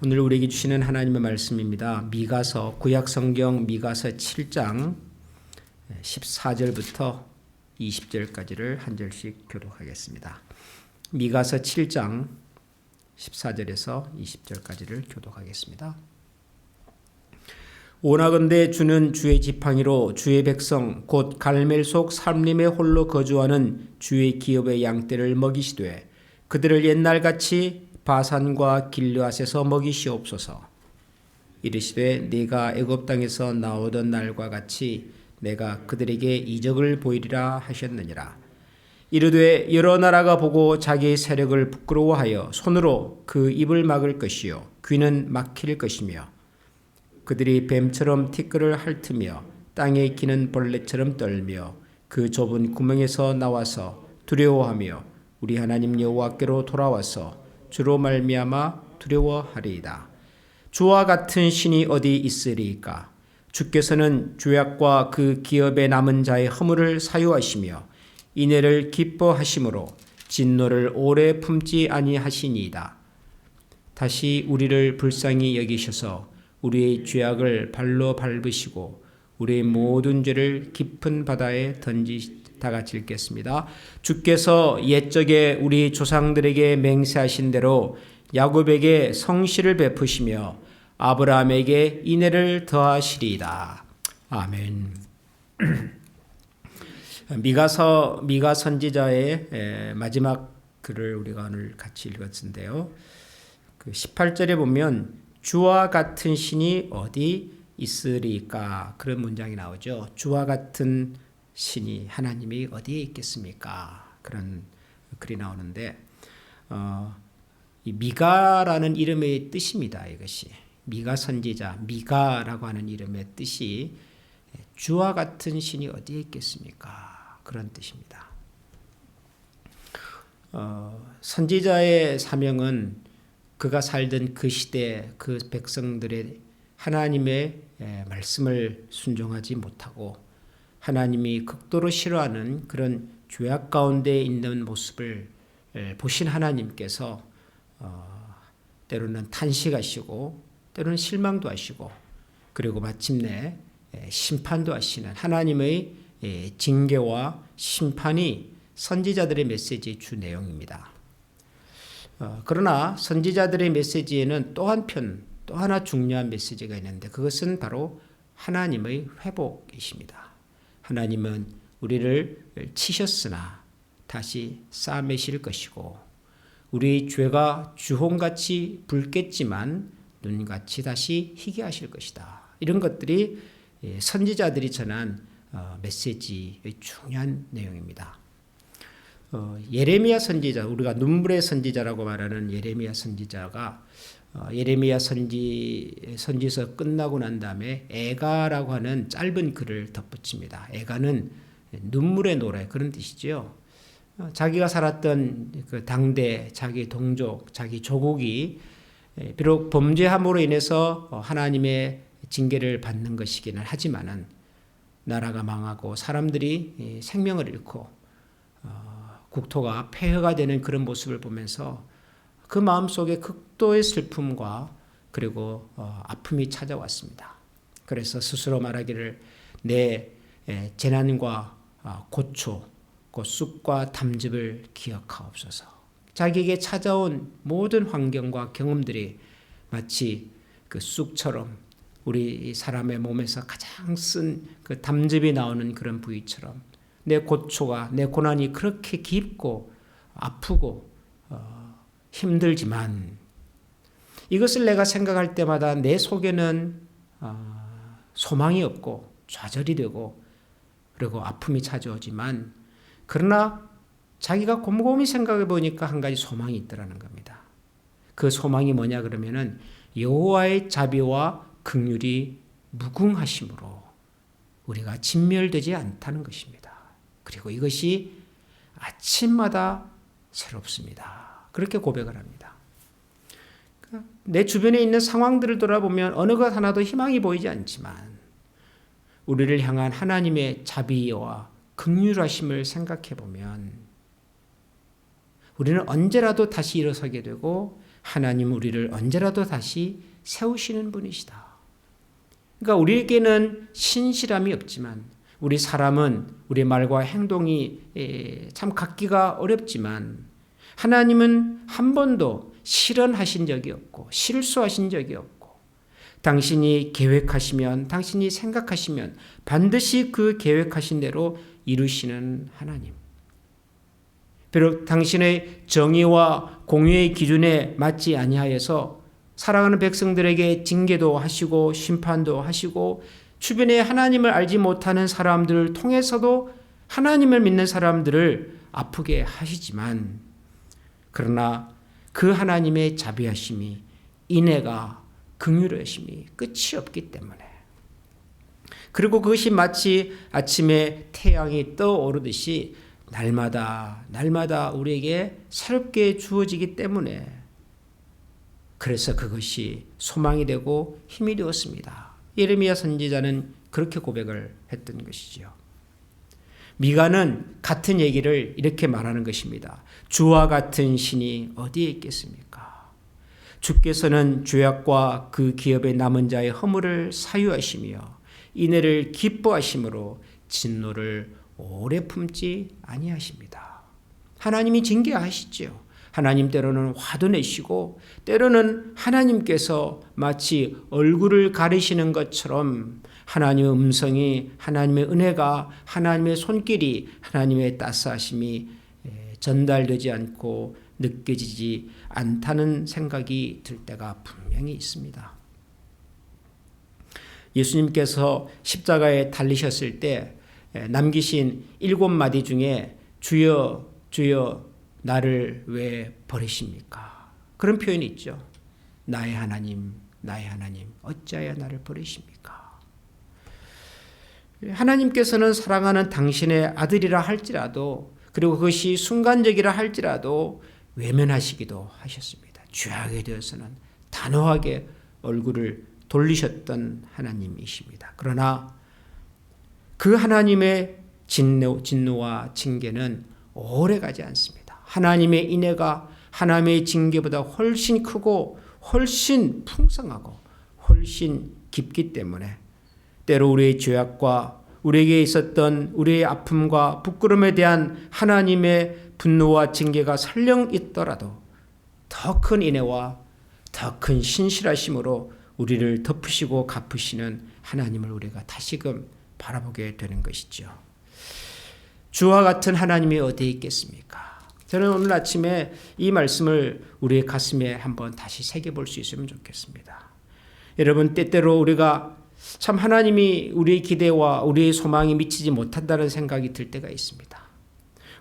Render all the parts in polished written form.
오늘 우리에게 주시는 하나님의 말씀입니다. 미가서 구약성경 미가서 7장 14절부터 20절까지를 한 절씩 교독하겠습니다. 미가서 7장 14절에서 20절까지를 교독하겠습니다. 오나건대 주는 주의 지팡이로 주의 백성 곧 갈멜 속 삼림에 홀로 거주하는 주의 기업의 양떼를 먹이시되 그들을 옛날같이 바산과 길르앗에서 먹이시옵소서. 이르시되 네가 애굽 땅에서 나오던 날과 같이 내가 그들에게 이적을 보이리라 하셨느니라. 이르되 여러 나라가 보고 자기의 세력을 부끄러워하여 손으로 그 입을 막을 것이요 귀는 막힐 것이며 그들이 뱀처럼 티끌을 핥으며 땅에 기는 벌레처럼 떨며 그 좁은 구멍에서 나와서 두려워하며 우리 하나님 여호와께로 돌아와서 주로 말미암아 두려워하리이다. 주와 같은 신이 어디 있으리이까? 주께서는 죄악과 그 기업에 남은 자의 허물을 사유하시며 인애를 기뻐하심으로 진노를 오래 품지 아니하시니이다. 다시 우리를 불쌍히 여기셔서 우리의 죄악을 발로 밟으시고 우리의 모든 죄를 깊은 바다에 다 같이 읽겠습니다. 주께서 옛적에 우리 조상들에게 맹세하신 대로 야곱에게 성실을 베푸시며 아브라함에게 인애를 더하시리이다. 아멘. 미가 선지자의 마지막 글을 우리가 오늘 같이 읽었는데요. 그 18절에 보면 주와 같은 신이 어디 있으리까? 그런 문장이 나오죠. 주와 같은 신이 하나님이 어디에 있겠습니까? 그런 글이 나오는데 이 미가라는 이름의 뜻입니다. 이것이 미가 선지자 미가라고 하는 이름의 뜻이 주와 같은 신이 어디에 있겠습니까? 그런 뜻입니다. 선지자의 사명은 그가 살던 그 시대 그 백성들의 하나님의 말씀을 순종하지 못하고 하나님이 극도로 싫어하는 그런 죄악 가운데 있는 모습을 보신 하나님께서 때로는 탄식하시고 때로는 실망도 하시고 그리고 마침내 심판도 하시는 하나님의 징계와 심판이 선지자들의 메시지의 주 내용입니다. 그러나 선지자들의 메시지에는 또 하나 중요한 메시지가 있는데 그것은 바로 하나님의 회복이십니다. 하나님은 우리를 치셨으나 다시 싸매실 것이고 우리 죄가 주홍같이 붉겠지만 눈같이 다시 희게 하실 것이다. 이런 것들이 선지자들이 전한 메시지의 중요한 내용입니다. 예레미야 선지자, 우리가 눈물의 선지자라고 말하는 예레미야 선지자가 예레미야 선지서 끝나고 난 다음에 애가라고 하는 짧은 글을 덧붙입니다. 애가는 눈물의 노래 그런 뜻이죠. 자기가 살았던 그 당대 자기 동족, 자기 조국이 비록 범죄함으로 인해서 하나님의 징계를 받는 것이기는 하지만은 나라가 망하고 사람들이 생명을 잃고 국토가 폐허가 되는 그런 모습을 보면서 그 마음속에 극도의 슬픔과 그리고 아픔이 찾아왔습니다. 그래서 스스로 말하기를 내 재난과 고초, 쑥과 담즙을 기억하옵소서. 자기에게 찾아온 모든 환경과 경험들이 마치 그 쑥처럼 우리 사람의 몸에서 가장 쓴 그 담즙이 나오는 그런 부위처럼 내 고초가 내 고난이 그렇게 깊고 아프고 힘들지만 이것을 내가 생각할 때마다 내 속에는 소망이 없고 좌절이 되고 그리고 아픔이 찾아오지만 그러나 자기가 곰곰이 생각해 보니까 한 가지 소망이 있더라는 겁니다. 그 소망이 뭐냐 그러면은 여호와의 자비와 긍휼이 무궁하심으로 우리가 진멸되지 않다는 것입니다. 그리고 이것이 아침마다 새롭습니다. 그렇게 고백을 합니다. 내 주변에 있는 상황들을 돌아보면 어느 것 하나도 희망이 보이지 않지만 우리를 향한 하나님의 자비와 긍휼하심을 생각해 보면 우리는 언제라도 다시 일어서게 되고 하나님 우리를 언제라도 다시 세우시는 분이시다. 그러니까 우리에게는 신실함이 없지만, 우리 사람은 우리 말과 행동이 참 갖기가 어렵지만, 하나님은 한 번도 실언하신 적이 없고 실수하신 적이 없고, 당신이 계획하시면, 당신이 생각하시면 반드시 그 계획하신 대로 이루시는 하나님. 비록 당신의 정의와 공의의 기준에 맞지 아니하여서 살아가는 백성들에게 징계도 하시고 심판도 하시고, 주변에 하나님을 알지 못하는 사람들을 통해서도 하나님을 믿는 사람들을 아프게 하시지만, 그러나 그 하나님의 자비하심이, 인애가, 긍휼하심이 끝이 없기 때문에, 그리고 그것이 마치 아침에 태양이 떠오르듯이 날마다 우리에게 새롭게 주어지기 때문에, 그래서 그것이 소망이 되고 힘이 되었습니다. 예레미야 선지자는 그렇게 고백을 했던 것이죠. 미가는 같은 얘기를 이렇게 말하는 것입니다. 주와 같은 신이 어디에 있겠습니까? 주께서는 죄악과 그 기업에 남은 자의 허물을 사유하시며 인애를 기뻐하심으로 진노를 오래 품지 아니하십니다. 하나님이 징계하시죠. 하나님 때로는 화도 내시고, 때로는 하나님께서 마치 얼굴을 가리시는 것처럼 하나님의 음성이, 하나님의 은혜가, 하나님의 손길이, 하나님의 따스하심이 전달되지 않고 느껴지지 않다는 생각이 들 때가 분명히 있습니다. 예수님께서 십자가에 달리셨을 때 남기신 7마디 중에 주여 주여 나를 왜 버리십니까? 그런 표현이 있죠. 나의 하나님 어찌하여 나를 버리십니까? 하나님께서는 사랑하는 당신의 아들이라 할지라도, 그리고 그것이 순간적이라 할지라도 외면하시기도 하셨습니다. 죄악에 대해서는 단호하게 얼굴을 돌리셨던 하나님이십니다. 그러나 그 하나님의 진노와 징계는 오래가지 않습니다. 하나님의 인애가 하나님의 징계보다 훨씬 크고 훨씬 풍성하고 훨씬 깊기 때문에, 때로 우리의 죄악과 우리에게 있었던 우리의 아픔과 부끄러움에 대한 하나님의 분노와 징계가 설령 있더라도 더 큰 인애와 더 큰 신실하심으로 우리를 덮으시고 갚으시는 하나님을 우리가 다시금 바라보게 되는 것이죠. 주와 같은 하나님이 어디에 있겠습니까? 저는 오늘 아침에 이 말씀을 우리의 가슴에 한번 다시 새겨볼 수 있으면 좋겠습니다. 여러분, 때때로 우리가 참 하나님이 우리의 기대와 우리의 소망이 미치지 못한다는 생각이 들 때가 있습니다.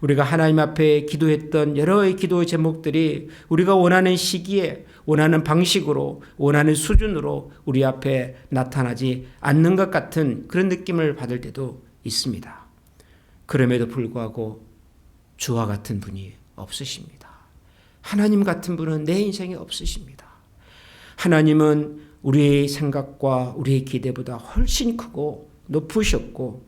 우리가 하나님 앞에 기도했던 여러의 기도 제목들이 우리가 원하는 시기에, 원하는 방식으로, 원하는 수준으로 우리 앞에 나타나지 않는 것 같은 그런 느낌을 받을 때도 있습니다. 그럼에도 불구하고 주와 같은 분이 없으십니다. 하나님 같은 분은 내 인생에 없으십니다. 하나님은 우리의 생각과 우리의 기대보다 훨씬 크고 높으셨고,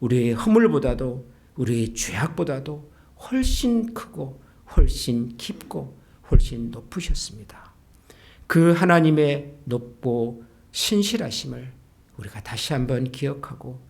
우리의 허물보다도 우리의 죄악보다도 훨씬 크고 훨씬 깊고 훨씬 높으셨습니다. 그 하나님의 높고 신실하심을 우리가 다시 한번 기억하고,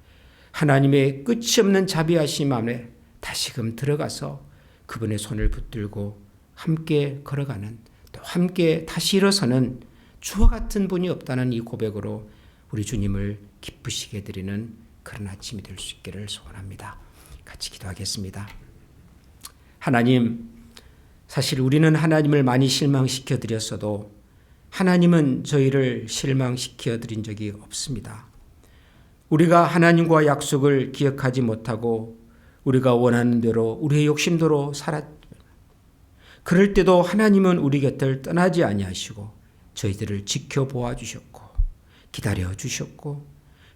하나님의 끝이 없는 자비하심 안에 다시금 들어가서 그분의 손을 붙들고 함께 걸어가는, 또 함께 다시 일어서는 주와 같은 분이 없다는 이 고백으로 우리 주님을 기쁘시게 드리는 그런 아침이 될 수 있기를 소원합니다. 같이 기도하겠습니다. 하나님, 사실 우리는 하나님을 많이 실망시켜 드렸어도 하나님은 저희를 실망시켜 드린 적이 없습니다. 우리가 하나님과 약속을 기억하지 못하고 우리가 원하는 대로 우리의 욕심대로 살았. 그럴 때도 하나님은 우리 곁을 떠나지 아니하시고 저희들을 지켜보아 주셨고 기다려 주셨고,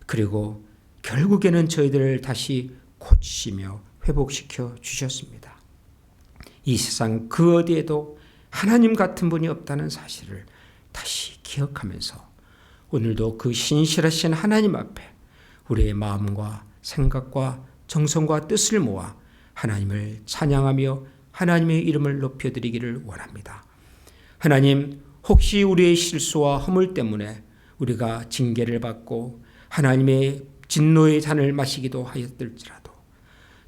그리고 결국에는 저희들을 다시 고치시며 회복시켜 주셨습니다. 이 세상 그 어디에도 하나님 같은 분이 없다는 사실을 다시 기억하면서 오늘도 그 신실하신 하나님 앞에 우리의 마음과 생각과 정성과 뜻을 모아 하나님을 찬양하며 하나님의 이름을 높여드리기를 원합니다. 하나님, 혹시 우리의 실수와 허물 때문에 우리가 징계를 받고 하나님의 진노의 잔을 마시기도 하였을지라도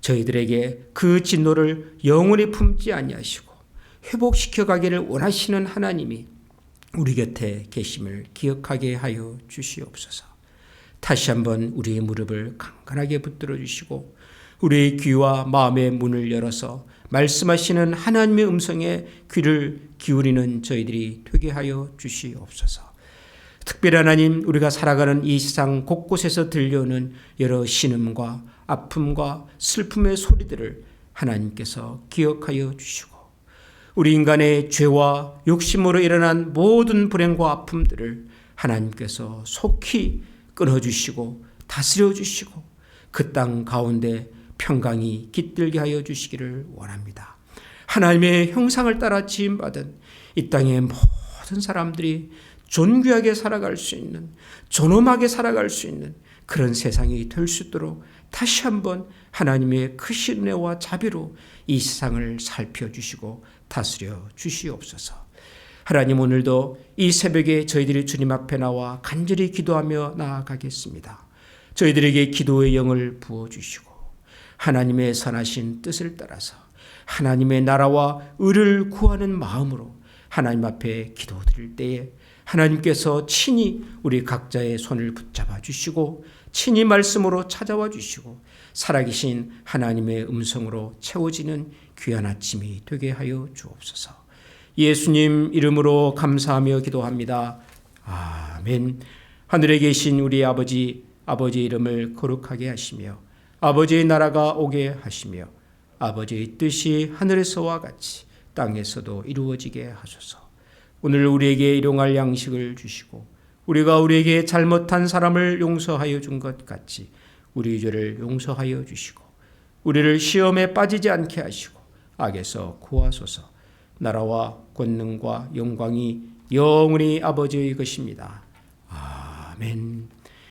저희들에게 그 진노를 영원히 품지 아니하시고 회복시켜 가기를 원하시는 하나님이 우리 곁에 계심을 기억하게 하여 주시옵소서. 다시 한번 우리의 무릎을 강건하게 붙들어 주시고 우리의 귀와 마음의 문을 열어서 말씀하시는 하나님의 음성에 귀를 기울이는 저희들이 되게 하여 주시옵소서. 특별히 하나님, 우리가 살아가는 이 세상 곳곳에서 들려오는 여러 신음과 아픔과 슬픔의 소리들을 하나님께서 기억하여 주시고 우리 인간의 죄와 욕심으로 일어난 모든 불행과 아픔들을 하나님께서 속히 끊어주시고 다스려주시고 그 땅 가운데 평강이 깃들게 하여 주시기를 원합니다. 하나님의 형상을 따라 지음받은 이 땅의 모든 사람들이 존귀하게 살아갈 수 있는, 존엄하게 살아갈 수 있는 그런 세상이 될 수 있도록 다시 한번 하나님의 크신 은혜와 자비로 이 세상을 살펴주시고 다스려 주시옵소서. 하나님, 오늘도 이 새벽에 저희들이 주님 앞에 나와 간절히 기도하며 나아가겠습니다. 저희들에게 기도의 영을 부어주시고 하나님의 선하신 뜻을 따라서 하나님의 나라와 의를 구하는 마음으로 하나님 앞에 기도드릴 때에 하나님께서 친히 우리 각자의 손을 붙잡아 주시고 친히 말씀으로 찾아와 주시고 살아계신 하나님의 음성으로 채워지는 귀한 아침이 되게 하여 주옵소서. 예수님 이름으로 감사하며 기도합니다. 아멘. 하늘에 계신 우리 아버지, 아버지의 이름을 거룩하게 하시며 아버지의 나라가 오게 하시며 아버지의 뜻이 하늘에서와 같이 땅에서도 이루어지게 하소서. 오늘 우리에게 일용할 양식을 주시고 우리가 우리에게 잘못한 사람을 용서하여 준 것 같이 우리 죄를 용서하여 주시고 우리를 시험에 빠지지 않게 하시고 악에서 구하소서. 나라와 권능과 영광이 영원히 아버지의 것입니다. 아멘.